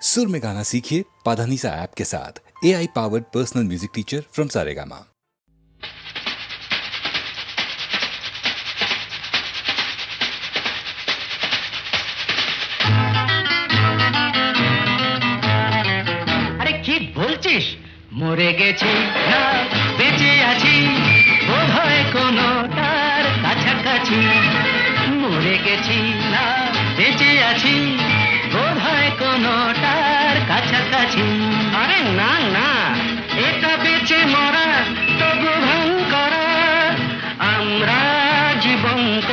सुर में गाना सीखिए पाधानीसा ऐप के साथ। AI powered personal music teacher from Saregama. अरे কি বলছিস? মরে গেছি না বেঁচে আছি, বোধহয় কোনো তার কাছাকাছি। মরে গেছি না বেঁচে আছি, বোধহয় কোনো তার কাছাকাছি। আরে না না, এটা বেঁচে মরা তবু ভাঙ করা, আমরা জীবন্ত,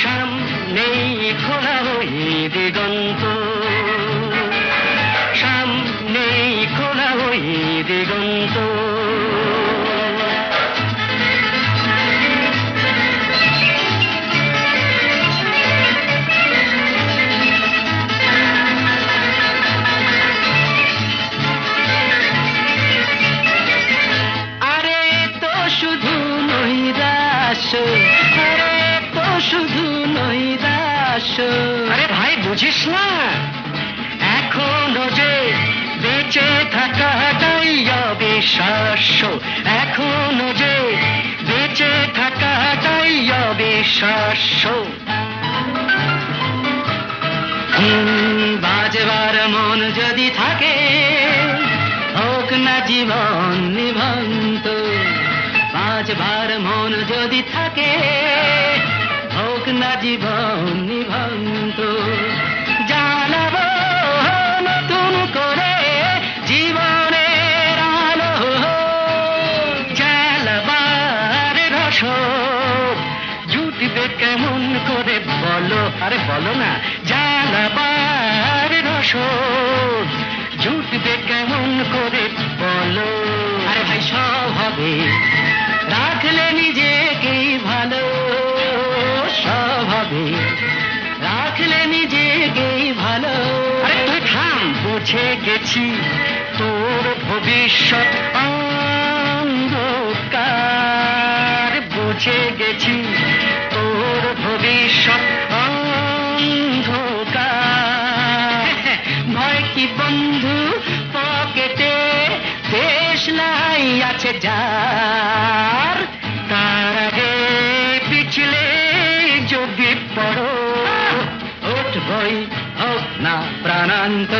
সামনেই খোলা ওই দিগন্ত, সামনেই খোলা ওই দিগন্ত। আরে তো শুধু নৈরাশ, আরে তো শুধু নৈরাশ। আরে ভাই বুঝিস না, এখনো যে বেঁচে থাকাটাই অবিশ্বাস্য, এখনো যে বেঁচে থাকাটাই অবিশ্বাস্য। বাজবার মন যদি থাকে, হোক না জীবন নিভন্ত। বাজবার মন যদি থাকে, হোক না জীবন নিভন্ত। জানাবো নতুন করে জীবনের আলো, জ্বালাবার রসদ জুটবে কেমন করে বলো, আরে বলো না। জ্বালাবার রসদ জুটবে কেমন করে বলো। আরে ভাই সব হবে, রাখলে নিজেকেই ভালো, সব হবে, রাখলে নিজেকেই ভালো। আরে তুই থাম, বুঝে গেছি তোর ভবিষ্যৎ অন্ধকার, বুঝে গেছি তোর ভবিষ্যৎ অন্ধকার। ভয় কি বন্ধু পকেটে, দেশলাই আছে যার, তার আগে পিছলে যদি পড়ো, উঠবই হোক না প্রাণান্ত,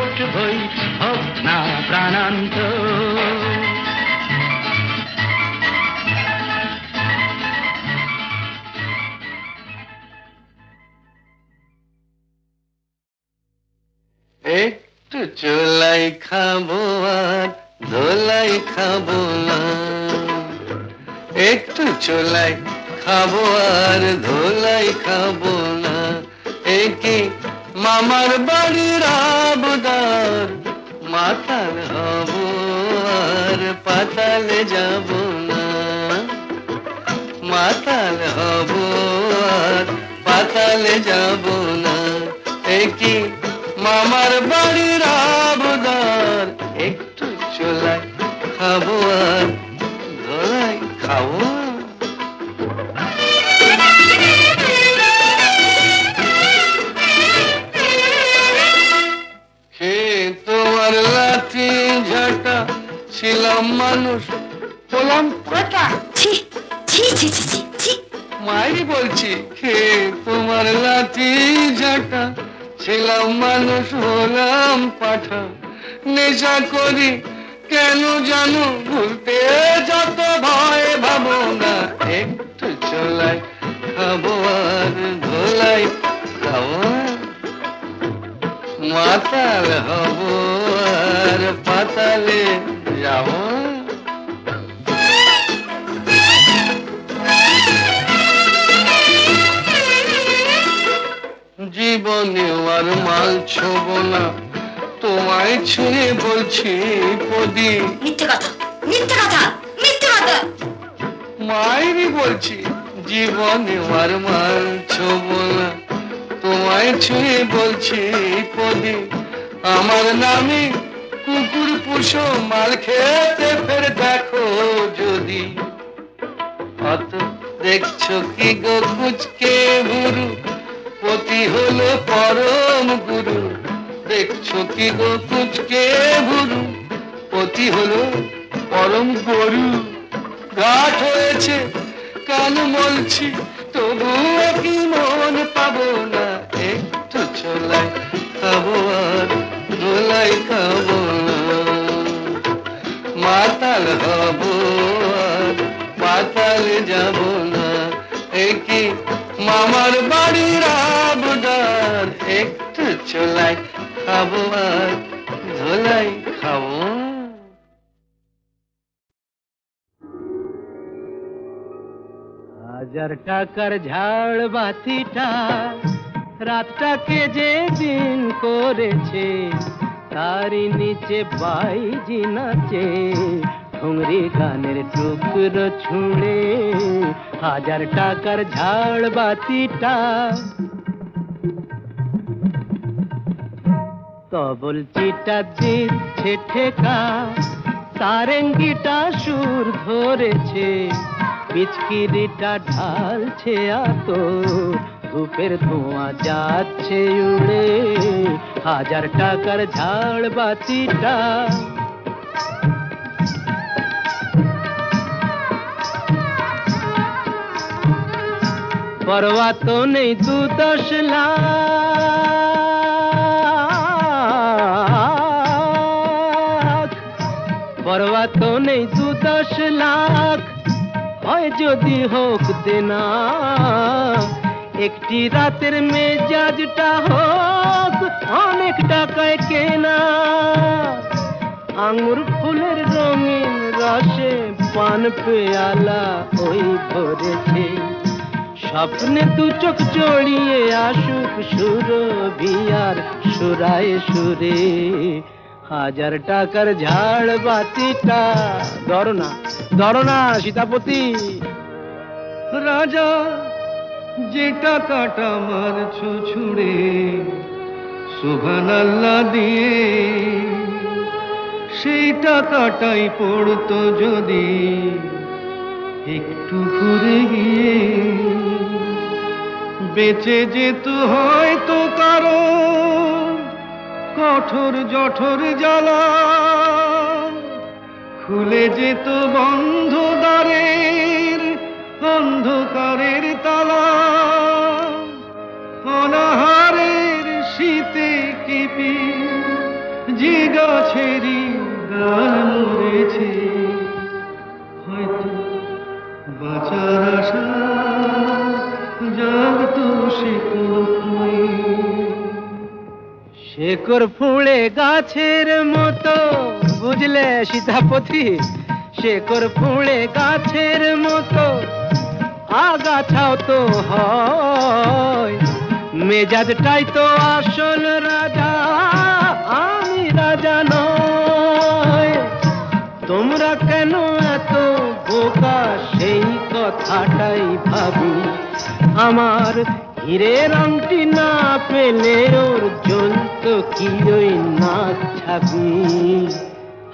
উঠবই হোক না প্রাণান্ত। একটু চোলাই খাবো আর ধোলাই খাবো না, একটু চোলাই খাবো আর ধোলাই খাবো না। একে মামার বাড়ির আবদার, মাতাল হব আর পাতালে যাব না, মাতাল হব আর পাতালে যাব না। একে মামার বাড়ির আবদার, একটু চোলাই খাবো আর ধোলাই খাবো। হে তোমার লাঠি ঝাঁটা, ছিলাম মানুষ হলাম পাটা। ছি ছি ছি ছি ছি ছি। মায়েরই বলছি, হে তোমার লাঠি ঝাঁটা, ছিলাম মানুষ হলাম পাঠা। নেশা করি কেন জানো, ভুলতে যত ভয় ভাবো না। একটু চোলাই খাবো আর ধোলাই খাবো, মাতাল হব আর পাতালে যাব। জীবনে আর মাল ছোব না, তোমায় ছুঁয়ে বলছি পদি। মিথ্যে কথা, মিথ্যে কথা, মিথ্যে কথা। মায়েরই বলছি, জীবনে আর মাল ছোব না, তোমায় ছুঁয়ে বলছি পদি। আমার নামে কুকুর পুষো, মাল খেতে ফের দেখো যদি। অত দেখছো কি গো কুচকে বুড়ু, পতি হলো পরম গুরু। ছকি গো কুচকে ভুরু, পতি হলো পরম গরু। ঘাট হয়েছে কান মলছি, তবু কি মন পাবো না, একটু চলাই খাবো আর ধোলাই খাবো না। মাতাল হব আর পাতালে যাব না, একই মামার বাড়ির আবদার, একটু চলাই খাবো আর ধোলাই খাবো। 1000 টাকার ঝাড় বাতিটা রাতটাকে যে দিন করেছে, তারই নিচে বাইজি নাচে ঠুংরি গানের টুকরো ছুঁড়ে। 1000 টাকার ঝাড় বাতিটা তবল চিটা দিচ্ছে ঠেকা, সারেঙ্গিটা সুর ধরেছে, পিচকিরিটা ঢালছে আতো, ধূপের ধোঁয়া যাচ্ছে উড়ে। 1000 টাকার ঝাড় বাতিটা পরোয়া তো নেই 2-10 লাখ, পরোয়া তো নেই 2-10 লাখ, হয় যদি হোক দেনা, একটি রাতের মেজাজটা হোক অনেক টাকায় কেনা। আঙুর ফুলের রঙিন রসে পান পেয়ালা ওই ভরেছে, স্বপ্নে 2 চোখ জড়িয়ে আসুক সুরভিয়ার সুরায় সুরে। 1000 টাকার ঝাড় বাতিটা ধরো না সীতাপতি। রাজা যে টাকাটা মারছো ছুঁড়ে সুবহানাল্লাহ দিয়ে, সেই টাকাটাই পড়তো যদি একটু ঘুরে গিয়ে, বেঁচে যেত হয়তো কারো কঠোর জঠর জ্বালা, খুলে যেত বন্ধ দ্বারের অন্ধকারের তালা। অনাহারের শীতে কেঁপে যে গাছেরই ডাল মরেছে, হয়তো বাঁচার আশা জাগতো শেকড় ফুঁড়ে গাছের মতো, বুঝলে সীতাপতি, শেকড় ফুঁড়ে গাছের মতো আগাছাও তো হয়, মেজাজটাই তো আসল রাজা, আমি রাজা নয়। তোমরা কেন এত বোকা সেই কথাটাই ভাবি, আমার হীরের আংটি না পেলে ওর জ্বলতো কি ওই নাক ছাবি।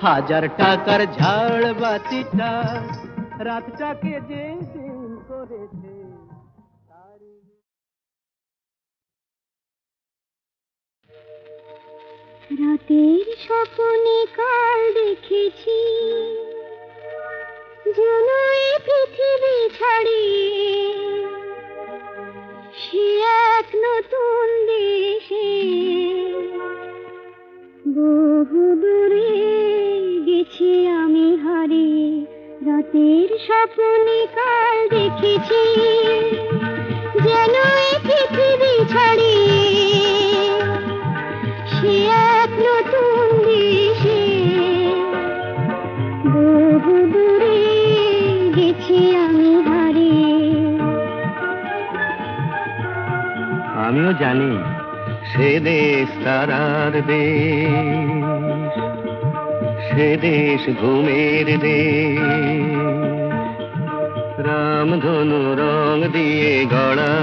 1000 টাকার ঝাড় বাতিটা রাতটাকে যে দিন করেছে, রাতের স্বপ্নে কাল দেখেছি, যেন এই পৃথিবী ছাড়িয়ে সে এক নতুন দেশে, বহু দূরে গেছি আমি হারিয়ে। রাতের স্বপ্নে কাল দেখেছি, যেন এই পৃথিবী ছাড়িয়ে সে এক নতুন দেশে, বহু দূরে গেছি আমি হারিয়ে। আমিও জানি সে দেশ তারার দেশ, সে দেশ ঘুমের দেশ, রামধনু রং দিয়ে গড়া,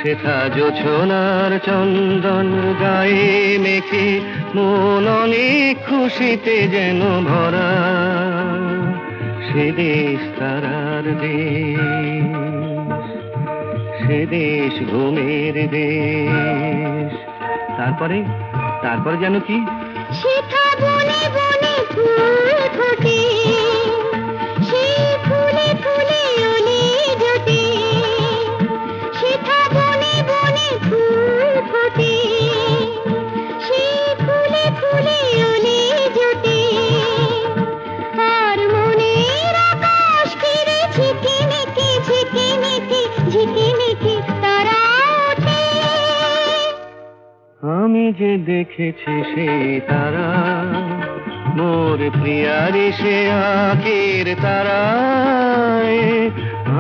সেথা জোছনার চন্দন গায়ে মেখে মন অনেক খুশিতে যেন ভরা, সে দেশ তারার দেশ, সে দেশ ঘুমের দেশ। তারপর যেন কি? সেথা বনে বনে ফুল ফোটে, সেই ফুলে ফুলে ওলে জোটে। সেথা বনে বনে ফুল ফোটে, সেই ফুলে ফুলে ওলে জোটে। আর মনের আকাশ ফিরে ঝিকিমিকি ঝিকিমিকি ঝিকিমিকি তারা ওঠে। আমি যে দেখেছি সেই তারা, মোর প্রিয়ারি সে আঁখের তারায়।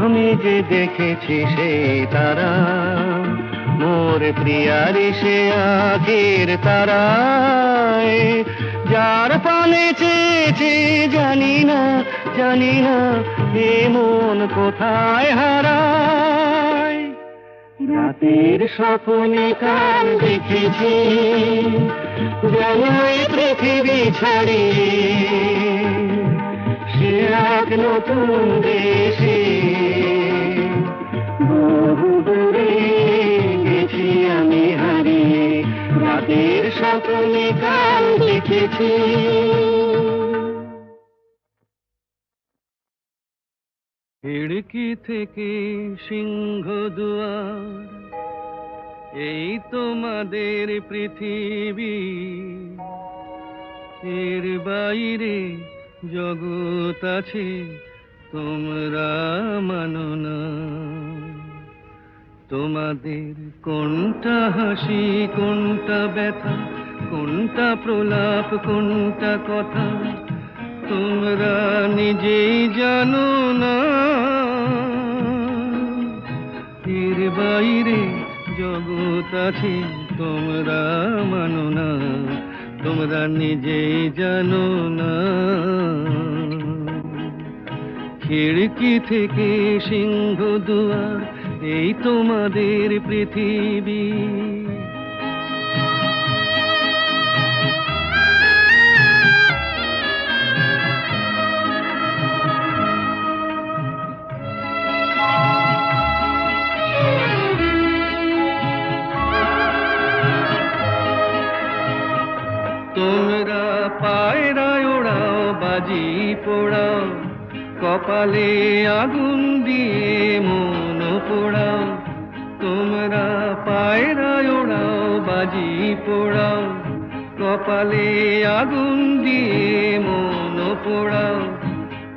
আমি যে দেখেছি সেই তারা, মোর প্রিয়ারি সে আঁখের তারায়। যার পানে চেয়েছে জানি না জানি না, এ মন কোথায় হারায়। রাতের স্বপ্নে কাল দেখেছি, যেন এই পৃথিবী ছাড়িয়ে সে এক নতুন দেশে। বহু দূরে গেছি আমি হারিয়ে, রাতের স্বপ্নে কাল দেখেছি। খিড়কি থেকে সিংহ দুয়ার, এই তোমাদের পৃথিবী। এর বাইরে জগৎ আছে, তোমরা মানো না। তোমাদের কোনটা হাসি কোনটা ব্যথা, কোনটা প্রলাপ কোনটা কথা, তোমরা নিজেই জানো না। এর বাইরে জগৎ আছে, তোমরা মানো না। তোমরা নিজেই জানো না। খিড়কি থেকে সিংহ দুয়ার, এই তোমাদের পৃথিবী। তোমরা পায়রায় ওড়াও বাজি পোড়াও, কপালে আগুন দিয়ে মন পোড়াও। তোমরা পায়রায় ওড়াও বাজি পোড়াও, কপালে আগুন দিয়ে মন পোড়াও।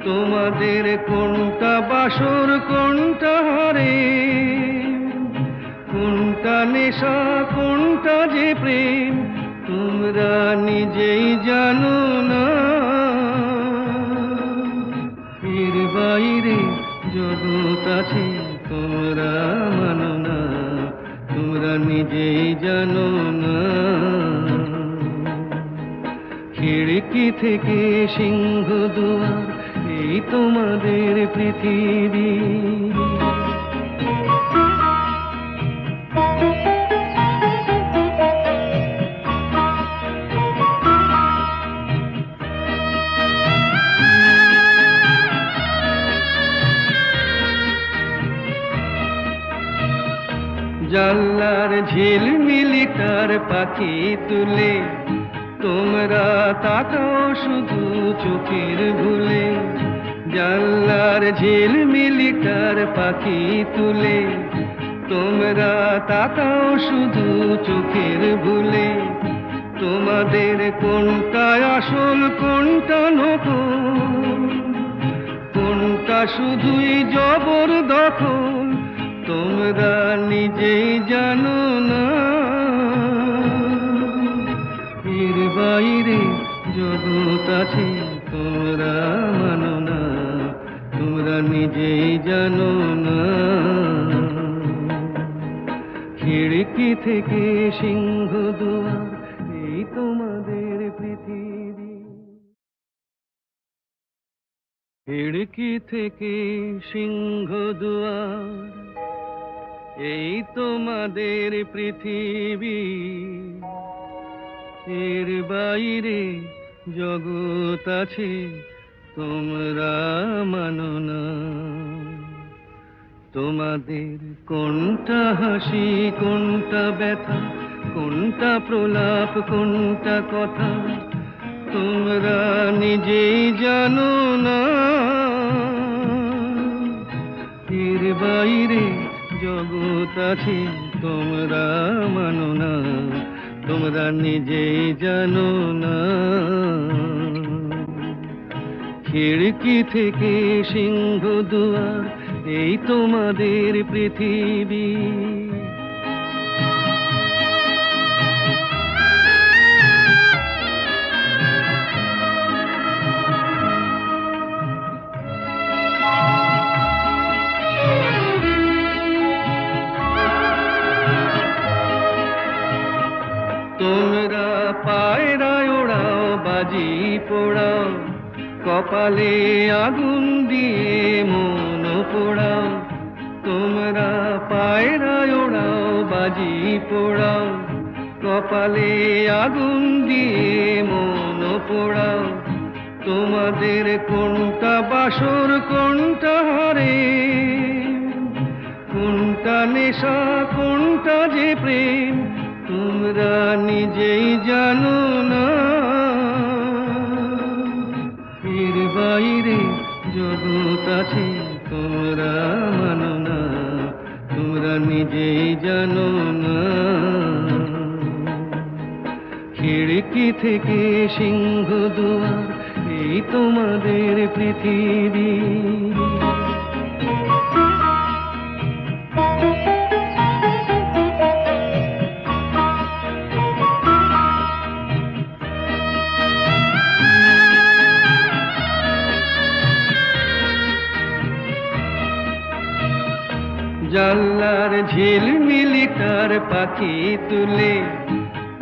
তোমাদের কোনটা বাসর কোনটা হারে, কোনটা নেশা কোনটা যে প্রেম, তোমরা নিজেই জানো না। এর বাইরে জগৎ আছে, তোমরা মানো না। তোমরা নিজেই জানো না। খিড়কি থেকে সিংহ দুয়ার, এই তোমাদের পৃথিবী। জানলার ঝিলমিলিটার পাখি তুলে, তোমরা তাকাও শুধু চোখের ভুলে। জানলার ঝিলমিলিটার পাখি তুলে, তোমরা তাকাও শুধু চোখের ভুলে। তোমাদের কোনটা আসল কোনটা নকল, কোনটা শুধুই জবরদখল, তোমরা নিজেই জানো না। এর বাইরে জগৎ আছে, তোমরা মানো না। তোমরা নিজেই জানো না। খিড়কি থেকে সিংহ দুয়ার, এই তোমাদের পৃথিবী। খিড়কি থেকে সিংহ দুয়ার, এই তোমাদের পৃথিবী। এর বাইরে জগৎ আছে, তোমরা মানো না। তোমাদের কোনটা হাসি কোনটা ব্যথা, কোনটা প্রলাপ কোনটা কথা তোমরা নিজেই জানো না। এর বাইরে জগৎ আছে তোমরা মানো না, তোমরা নিজেই জানো না। খিড়কি থেকে সিংহ দুয়ার এই তোমাদের পৃথিবী। তোমরা পায়রায় ওড়াও বাজি পোড়াও, কপালে আগুন দিয়ে মন পোড়াও। তোমরা পায়রায় ওড়াও বাজি পোড়াও, কপালে আগুন দিয়ে মন পোড়াও। তোমাদের কোনটা বাসর কোনটা হারে, কোনটা নেশা কোনটা যে প্রেম তোমরা নিজেই জানো না। এর বাইরে জগৎ আছে তোমরা মানো না, তোমরা নিজেই জানো না। খিড়কি থেকে সিংহ দুয়ার এই তোমাদের পৃথিবী। জানলার ঝিলমিলি তার পাখি তুলে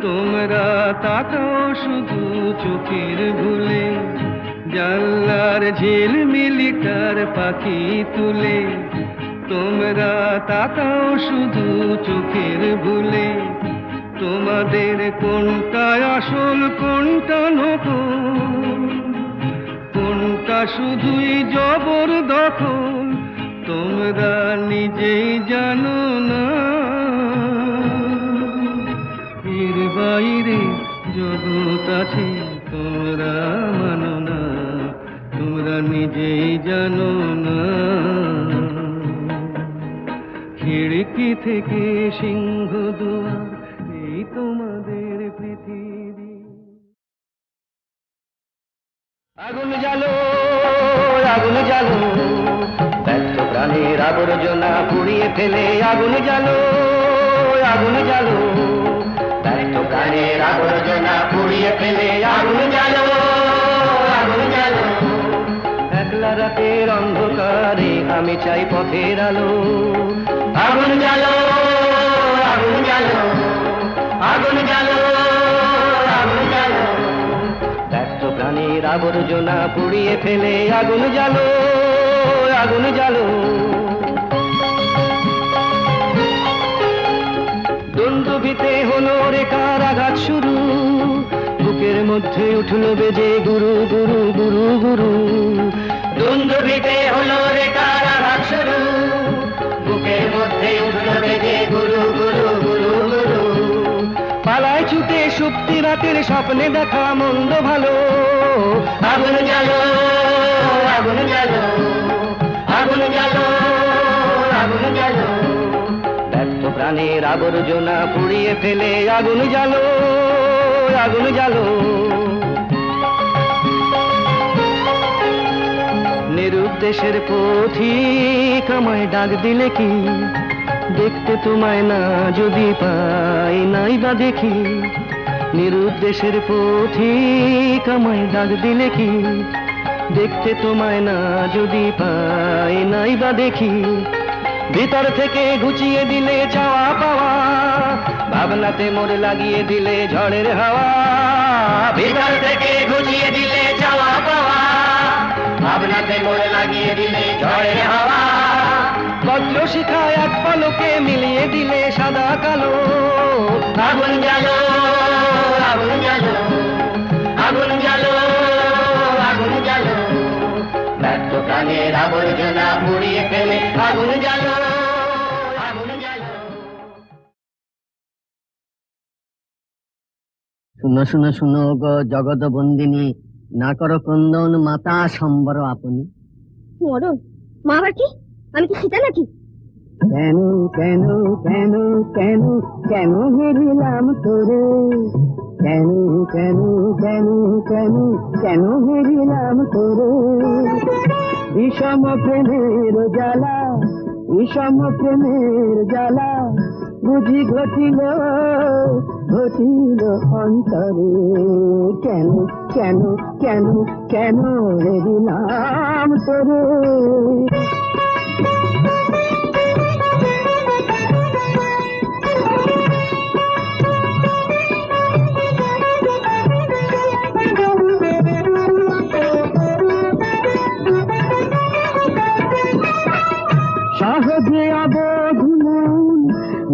তোমরা তাকাও শুধু চোখের ভুলে। জানলার ঝিলমিলি তার পাখি তুলে তোমরা তাকাও শুধু চোখের ভুলে। তোমাদের কোনটা আসল কোনটা নকল, কোনটা শুধুই জবরদখল তোমরা নিজেই জানো না। এর বাইরে জগৎ আছে তোমরা মানো না, তোমরা নিজেই জানো না। খিড়কি থেকে সিংহ দুয়ার এই তোমাদের পৃথিবী। আগুন জ্বালো আগুন জ্বালো, ব্যর্থ প্রাণের আবর্জনা পুড়িয়ে ফেলে। আগুন জ্বালো আগুন জ্বালো, ব্যর্থ প্রাণের আবর্জনা পুড়িয়ে ফেলে। আগুন জ্বালো আগুন জ্বালো, একলা রাতের অন্ধকারে আমি চাই পথের আলো। আগুন জ্বালো আগুন জ্বালো, আগুন জ্বালো আগুন জ্বালো, ব্যর্থ প্রাণীর আবর্জনা পুড়িয়ে ফেলে। আগুন জ্বালো আগুন জ্বালো, দুন্দুভিতে হলো রেখার আঘাত শুরু। বুকের মধ্যে উঠলো বেজে গুরু গুরু গুরু গুরু। দুন্দুভিতে হলো রেখার আঘাত শুরু, বুকের মধ্যে উঠলো বেজে গুরু গুরু গুরু গুরু। পালায় ছুটে সুপ্তি রাতের স্বপ্নে দেখা মন্দ ভালো। আগুন জ্বালো আগুন জ্বালো, আগুন জ্বালো আগুন জ্বালো, ব্যর্থ প্রাণের আবর্জনা পুড়িয়ে ফেলে। আগুন জ্বালো আগুন জ্বালো, নিরুদ্দেশের পথিক আমায় ডাক দিলে কি, দেখতে তোমায় না যদি পাই নাই বা দেখি। নিরুদ্দেশের পথিক আমায় ডাক দিলে কি, দেখতে তোমায় না যদি পাই নাই বা দেখি। ভিতর থেকে ঘুচিয়ে দিলে চাওয়া পাওয়া, ভাবনাতে মোর লাগিয়ে দিলে ঝড়ের হাওয়া। ভিতর থেকে ঘুচিয়ে দিলে চাওয়া পাওয়া, ভাবনাতে মোর লাগিয়ে দিলে ঝড়ের হাওয়া। বজ্র শিখা এক পলকে মিলিয়ে দিলে সাদা কালো। আগুন জ্বালো আগুন জ্বালো, আগুন জ্বালো আগুন জ্বালো, ব্যর্থ প্রাণের আবর্জনা পুড়িয়ে ফেলে। আগুন জ্বালো। শুনো শুনো শুনো গো জগৎ বন্দিনী, না করো ক্রন্দন মাতা সম্বর আপনি। মরণ মা আবার কি? আমি কি সীতা নাকি? কেন কেন কেন কেন কেন হেরিলাম তোরে, কেন কেন কেন কেন কেন হেরিলাম তোরে। বিষম প্রেমের জ্বালা, বিষম প্রেমের জ্বালা বুঝি ঘটিল ঘটিল অন্তরে। কেন কেন কেন কেন হেরিলাম তোরে। সহজে অবোধ মন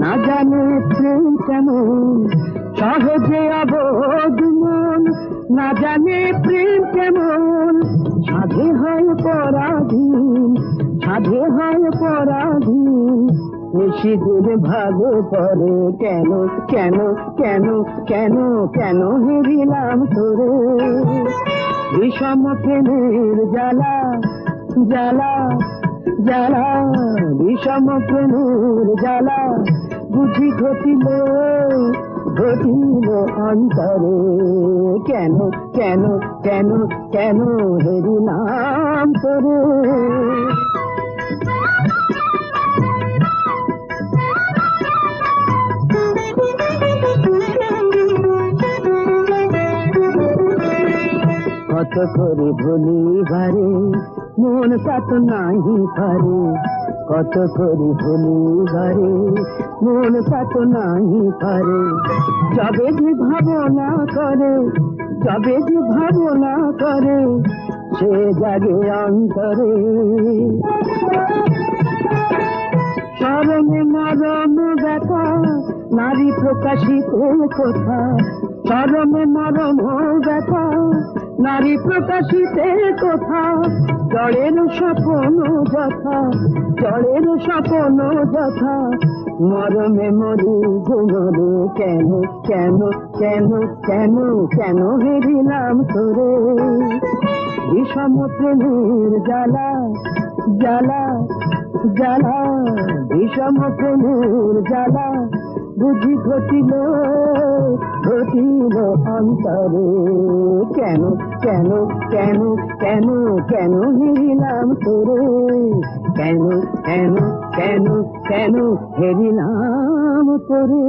না জানে প্রেম কেমন, সহজে অবোধ মন না জানে প্রেম কেমন। সাধে হয় পরাধীন, সাধে হয় পরাধীন, নিশিদের ভাগে পড়ে। কেন কেন কেন কেন কেন হেরিলাম তোরে। বিষম প্রেমের জ্বালা জ্বালা জ্বালা, বিষম প্রেমের জ্বালা বুঝি ঘটিল ঘটিল অন্তরে। কেন কেন কেন কেন হেরিলাম তোরে। কত করে ভুলিবারে মন কত নাহি পারে, কত করে ভুলিবারে মন কত নাহি পারে। যবে যে ভাবনা করে, যবে যে ভাবনা করে, সে জাগে অন্তরে। চরণে মরণ ব্যথা নারী প্রকাশিত কথা, চরণে মরণ ব্যথা নারী প্রকাশিতে কথা। জড়ের স্বপ্ন যথা, জড়ের স্বপ্ন যথা, মরমে মরি ঘুমরে। কেন কেন কেন কেন কেন হেরিলাম তোরে। বিষম প্রেমের জ্বালা জ্বালা জ্বালা, বিষম প্রেমের জ্বালা বুঝি ঘটিল ঘটিল অন্তরে। কেন কেন কেন কেন কেন হেরিলাম তোরে। কেন কেন কেন কেন হেরিলাম তোরে।